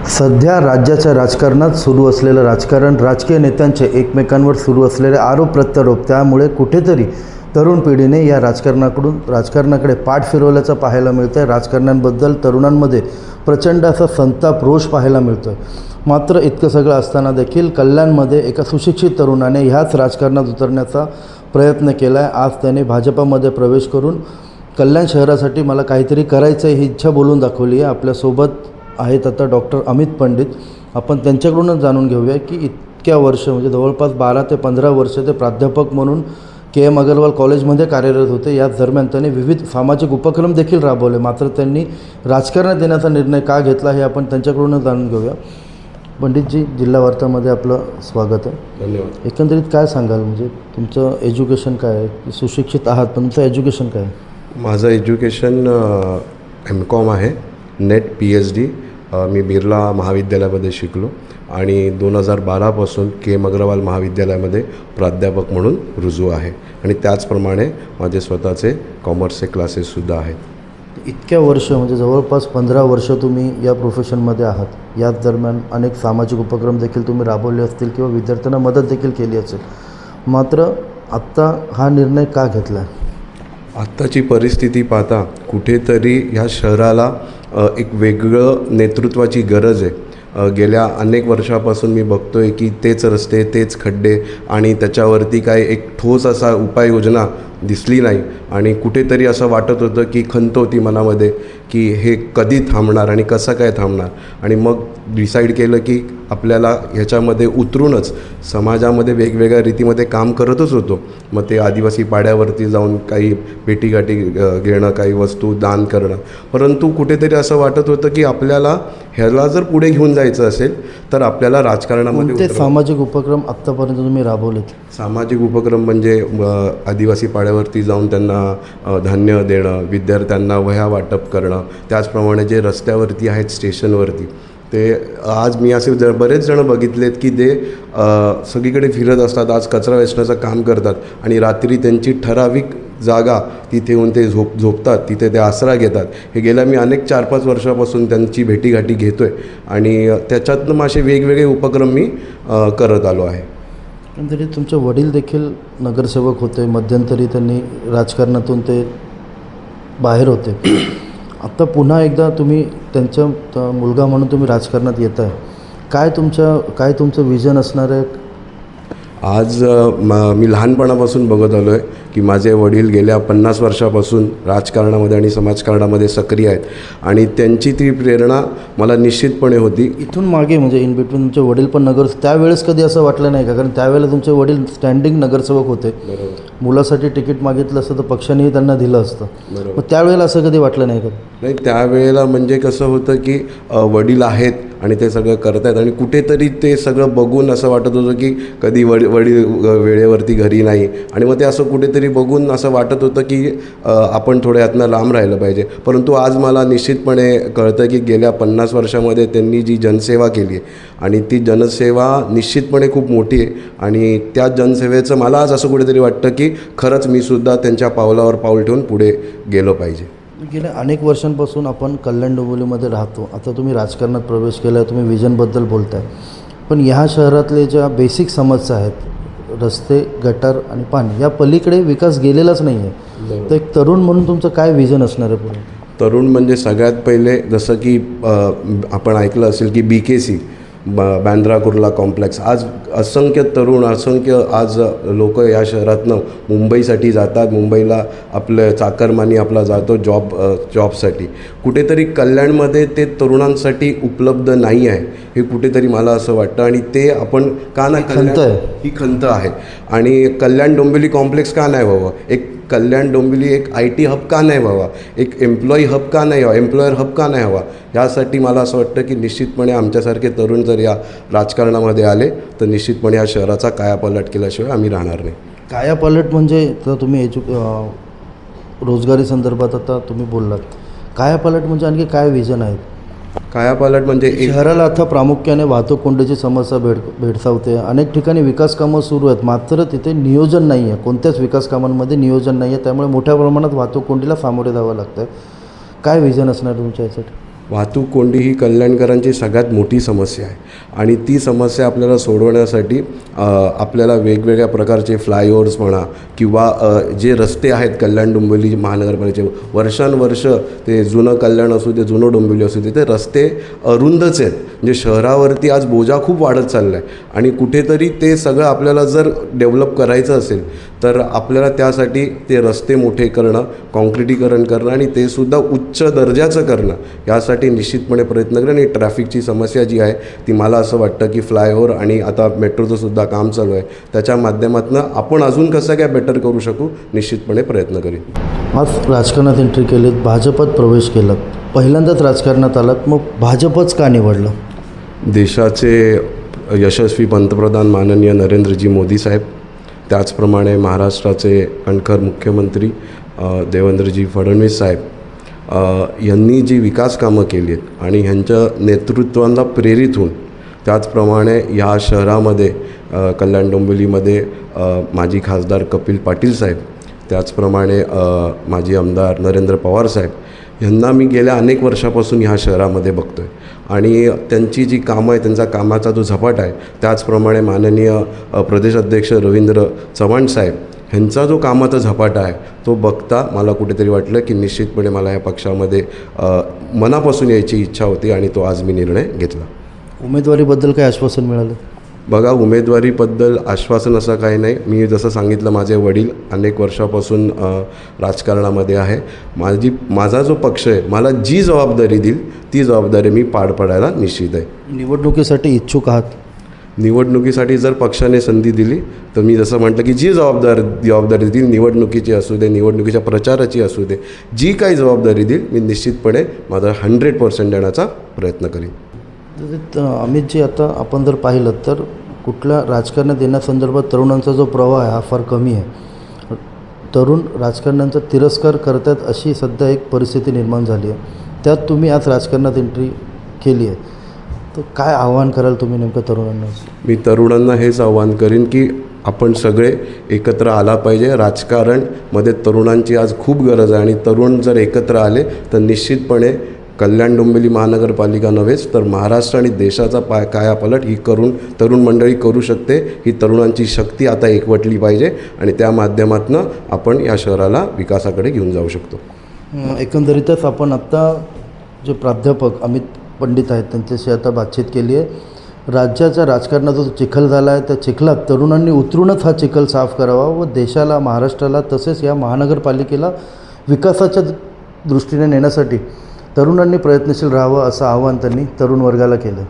सध्या राज्याच्या राजकारणात सुरू असलेलं राजकारण, राजकीय नेत्यांचे एकमेकांवर सुरू असलेले आरोप प्रत्यारोप, त्यामुळे कुठेतरी तरुण पिढीने या राजकारणाकडे पाठ फिरवल्याचं पाहायला मिळतं आहे. राजकारण्यांबद्दल तरुणांमध्ये प्रचंड असा संताप, रोष पाहायला मिळतो आहे. मात्र इतकं सगळं असताना देखील कल्याणमध्ये एका सुशिक्षित तरुणाने ह्याच राजकारणात उतरण्याचा प्रयत्न केला आहे. आज त्याने भाजपामध्ये प्रवेश करून कल्याण शहरासाठी मला काहीतरी करायचं आहे ही इच्छा बोलून दाखवली आहे. आपल्यासोबत आहेत आता डॉक्टर अमित पंडित. आपण त्यांच्याकडूनच जाणून घेऊया की इतक्या वर्ष म्हणजे जवळपास 12 ते 15 वर्ष ते प्राध्यापक म्हणून KM अग्रवाल कॉलेजमध्ये कार्यरत होते. याच दरम्यान त्यांनी विविध सामाजिक उपक्रम देखील राबवले. मात्र त्यांनी राजकारणात येण्याचा निर्णय का घेतला हे आपण त्यांच्याकडूनच जाणून घेऊया. पंडितजी, जिल्हा वार्तामध्ये आपलं स्वागत आहे. धन्यवाद. एकंदरीत काय सांगाल, म्हणजे तुमचं एज्युकेशन काय आहे? सुशिक्षित आहात पण तुमचं एज्युकेशन काय आहे? माझं एज्युकेशन MCOM आहे, नेट PhD. मी बिर्ला महाविद्यालयामध्ये शिकलो आणि 2012पासून KM अग्रवाल महाविद्यालयामध्ये प्राध्यापक म्हणून रुजू आहे आणि त्याचप्रमाणे माझे स्वतःचे कॉमर्सचे क्लासेससुद्धा आहेत. इतक्या वर्ष म्हणजे जवळपास 15 वर्ष तुम्ही या प्रोफेशनमध्ये आहात. याच दरम्यान अनेक सामाजिक उपक्रम देखील तुम्ही राबवले असतील किंवा विद्यार्थ्यांना मदत देखील केली असेल. मात्र आत्ता हा निर्णय का घेतला आहे? आत्ताची परिस्थिती पाहता कुठेतरी ह्या शहराला एक वेगळं नेतृत्वाची गरज आहे. गेल्या अनेक वर्षापासून मी बघतो आहे की तेच रस्ते, तेच खड्डे आणि त्याच्यावरती काय एक ठोस असा उपाययोजना दिसली नाही आणि कुठेतरी असं वाटत होतं की खंत होती मनामध्ये की हे कधी थांबणार आणि कसं काय थांबणार. आणि मग डिसाईड केलं की आपल्याला ह्याच्यामध्ये उतरूनच समाजामध्ये वेगवेगळ्या रीतीमध्ये काम करतच होतो. मग ते आदिवासी पाड्यावरती जाऊन काही भेटीगाठी घेणं, काही वस्तू दान करणं. परंतु कुठेतरी असं वाटत होतं की आपल्याला ह्याला जर पुढे घेऊन जायचं असेल तर आपल्याला राजकारणामध्ये सामाजिक उपक्रम आत्तापर्यंत तुम्ही राबवलेत? सामाजिक उपक्रम म्हणजे आदिवासी पाड्यावरती जाऊन त्यांना धान्य देणं, विद्यार्थ्यांना वह्या वाटप करणं, त्याचप्रमाणे जे रस्त्यावरती आहेत स्टेशनवरती ते आज मी असे बरेच जण बघितलेत की ते सगळीकडे फिरत असतात, आज कचरा वेचण्याचं काम करतात आणि रात्री त्यांची ठराविक जागा तिथे येऊन ते झोपतात, तिथे ते आसरा घेतात. हे गेल्या मी अनेक 4-5 वर्षापासून त्यांची भेटीगाठी घेतो आहे आणि त्याच्यातनं मग असे वेगवेगळे उपक्रम मी करत आलो आहे. तरी तुमचे वडील देखील नगरसेवक होते, मध्यंतरी त्यांनी राजकारणातून ते बाहेर होते. आत्ता पुन्हा एकदा तुम्ही त्यांचा मुलगा म्हणून तुम्ही राजकारणात येत आहे. काय तुमचं विजन असणार आहे? आज मी लहानपणापासून बघत आलो आहे की माझे वडील गेल्या 50 वर्षापासून राजकारणामध्ये आणि समाजकारणामध्ये सक्रिय आहेत आणि त्यांची ती प्रेरणा मला निश्चितपणे होती. इथून मागे म्हणजे इन बिटवीन तुमचे वडील पण त्यावेळेस कधी असं वाटलं नाही का? कारण त्यावेळेला तुमचे वडील स्टँडिंग नगरसेवक होते. मुलासाठी तिकीट मागितलं असतं तर पक्षानेही त्यांना दिलं असतं. मग त्यावेळेला असं कधी वाटलं नाही का? नाही, त्यावेळेला म्हणजे कसं होतं की वडील आहेत आणि ते सगळं करत आहेत आणि कुठेतरी ते सगळं बघून असं वाटत होतं की कधी वडील वेळेवरती घरी नाही आणि मग ते असं कुठेतरी बघून असं वाटत होतं की आपण थोडं यातनं लांब राहिलं पाहिजे. परंतु आज मला निश्चितपणे कळतं की गेल्या 50 वर्षामध्ये त्यांनी जी जनसेवा केली आहे आणि ती जनसेवा निश्चितपणे खूप मोठी आहे आणि त्या जनसेवेचं मला आज असं कुठेतरी वाटतं की खरंच मी सुद्धा त्यांच्या पावलावर पाऊल ठेवून पुढे गेलो पाहिजे. गेल्या अनेक वर्षांपासून आपण कल्याण डोंबिवलीमध्ये राहतो. आता तुम्ही राजकारणात प्रवेश केला आहे, तुम्ही विजनबद्दल बोलताय, पण ह्या शहरातले ज्या बेसिक समस्या आहेत, रस्ते, गटार आणि पाणी, या पलीकडे विकास गेलेलाच नाही आहे. तर एक तरुण म्हणून तुमचं काय विजन असणार आहे पुढे? तरुण म्हणजे सगळ्यात पहिले जसं की आपण ऐकलं असेल की BKC बांद्रा कुर्ला कॉम्प्लेक्स, आज असंख्य तरुण, असंख्य आज लोक या शहरातनं मुंबईसाठी जातात. मुंबईला आपलं चाकरमानी आपला जातो जॉबसाठी. कुठेतरी कल्याणमध्ये ते तरुणांसाठी उपलब्ध नाही आहे हे कुठेतरी मला असं वाटतं आणि ते आपण का नाही, ही खंत आहे. आणि कल्याण डोंबिवली कॉम्प्लेक्स का नाही व्हावं, एक कल्याण डोंबिवली एक IT हब का नाही व्हावा, एक एम्प्लॉई हब का नाही व्हावा, एम्प्लॉयर हब का नाही व्हावा, यासाठी मला असं वाटतं की निश्चितपणे आमच्यासारखे तरुण जर या राजकारणामध्ये आले तर निश्चितपणे या शहराचा कायापालट केल्याशिवाय आम्ही राहणार नाही. कायापालट म्हणजे तर तुम्ही रोजगारी संदर्भात आता तुम्ही बोललात, कायापालट म्हणजे आणखी काय विजन आहेत? कायापालट म्हणजे शहराला आता प्रामुख्याने वाहतूक कोंडीची समस्या भेडसावते. अनेक ठिकाणी विकास कामं सुरू आहेत, मात्र तिथे नियोजन नाही आहे. कोणत्याच विकास कामांमध्ये नियोजन नाही आहे, त्यामुळे मोठ्या प्रमाणात वाहतूक कोंडीला सामोरे जावं लागतं आहे. काय विजन असणार तुमच्या यासाठी? वाहतूक कोंडी ही कल्याणकरांची सगळ्यात मोठी समस्या आहे आणि ती समस्या आपल्याला सोडवण्यासाठी आपल्याला वेगवेगळ्या प्रकारचे फ्लायओव्हर्स म्हणा किंवा जे रस्ते आहेत कल्याण डोंबिवली महानगरपालिकेचे वर्षानुवर्ष ते जुनं कल्याण असू दे जुनं डोंबिवली असू दे ते रस्ते अरुंदच आहेत. म्हणजे शहरावरती आज बोजा खूप वाढत चालला आहे आणि कुठेतरी ते सगळं आपल्याला जर डेव्हलप करायचं असेल तर आपल्याला त्यासाठी ते रस्ते मोठे करणं, काँक्रिटीकरण करणं आणि ते सुद्धा उच्च दर्जाचं करणं यासाठी निश्चितपणे प्रयत्न करणं. आणि ट्रॅफिकची समस्या जी आहे ती मला असं वाटतं की फ्लायओव्हर आणि आता मेट्रोचं सुद्धा काम चालू आहे त्याच्या माध्यमातून आपण अजून कसं काय बेटर करू शकू निश्चितपणे प्रयत्न करीन. आज राजकारणात एंट्री केलीत, भाजपात प्रवेश केलात, पहिल्यांदाच राजकारणात आलात, मग भाजपच का निवडलं? देशाचे यशस्वी पंतप्रधान माननीय नरेंद्रजी मोदी साहेब, त्याचप्रमाणे महाराष्ट्राचे कणखर मुख्यमंत्री देवेंद्रजी फडणवीस साहेब यांनी जी विकास कामं केली आहेत आणि ह्यांच्या नेतृत्वाला प्रेरित होऊन त्याचप्रमाणे या शहरामध्ये कल्याण डोंबिवलीमध्ये माजी खासदार कपिल पाटील साहेब, त्याचप्रमाणे माजी आमदार नरेंद्र पवार साहेब यांना मी गेल्या अनेक वर्षापासून ह्या शहरामध्ये बघतो आहे आणि त्यांची जी कामं आहे त्यांचा कामाचा जो झपाट आहे त्याचप्रमाणे माननीय प्रदेश अध्यक्ष रवींद्र चव्हाण साहेब ह्यांचा जो कामाचा झपाटा आहे तो बघता मला कुठेतरी वाटलं की निश्चितपणे मला या पक्षामध्ये मनापासून यायची इच्छा होती आणि तो आज मी निर्णय घेतला. उमेदवारीबद्दल काही आश्वासन मिळालं? बघा, उमेदवारीबद्दल आश्वासन असं काही नाही. मी जसं सांगितलं माझे वडील अनेक वर्षापासून राजकारणामध्ये आहे. माझा जो पक्ष आहे मला जी जबाबदारी देईल ती जबाबदारी मी पार पाडायला निश्चित आहे. निवडणुकीसाठी इच्छुक आहात? निवडणुकीसाठी जर पक्षाने संधी दिली तर मी जसं म्हटलं की जी जबाबदारी देईल निवडणुकीची असू दे, निवडणुकीच्या प्रचाराची असू दे, जी काही जबाबदारी देईल मी निश्चितपणे माझा 100% देण्याचा प्रयत्न करीन. अमितजी, आता आपण जर पाहिलं तर कुठल्या राजकारणात येण्यासंदर्भात तरुणांचा जो प्रवाह आहे हा फार कमी आहे. तरुण राजकारण्यांचा तिरस्कार करतात अशी सध्या एक परिस्थिती निर्माण झाली आहे. त्यात तुम्ही आज राजकारणात एंट्री केली आहे, तर काय आव्हान कराल तुम्ही नेमकं तरुणांना? मी तरुणांना हेच आव्हान करीन की आपण सगळे एकत्र आला पाहिजे. राजकारणमध्ये तरुणांची आज खूप गरज आहे आणि तरुण जर एकत्र आले तर निश्चितपणे कल्याण डोंबिवली महानगरपालिका नव्हेच तर महाराष्ट्र आणि देशाचा कायापालट ही तरुण मंडळी करू शकते. ही तरुणांची शक्ती आता एकवटली पाहिजे आणि त्या माध्यमातून आपण या शहराला विकासाकडे घेऊन जाऊ शकतो. एकंदरीतच आपण आत्ता जे प्राध्यापक अमित पंडित आहेत त्यांच्याशी आता बातचीत केली आहे. राज्याच्या राजकारणाचा जो चिखल झाला आहे त्या चिखलात तरुणांनी उतरूनच हा चिखल साफ करावा व देशाला, महाराष्ट्राला तसेच या महानगरपालिकेला विकासाच्या दृष्टीने नेण्यासाठी तरुणांनी प्रयत्नशील राहावं असं आवाहन त्यांनी तरुण वर्गाला केलं.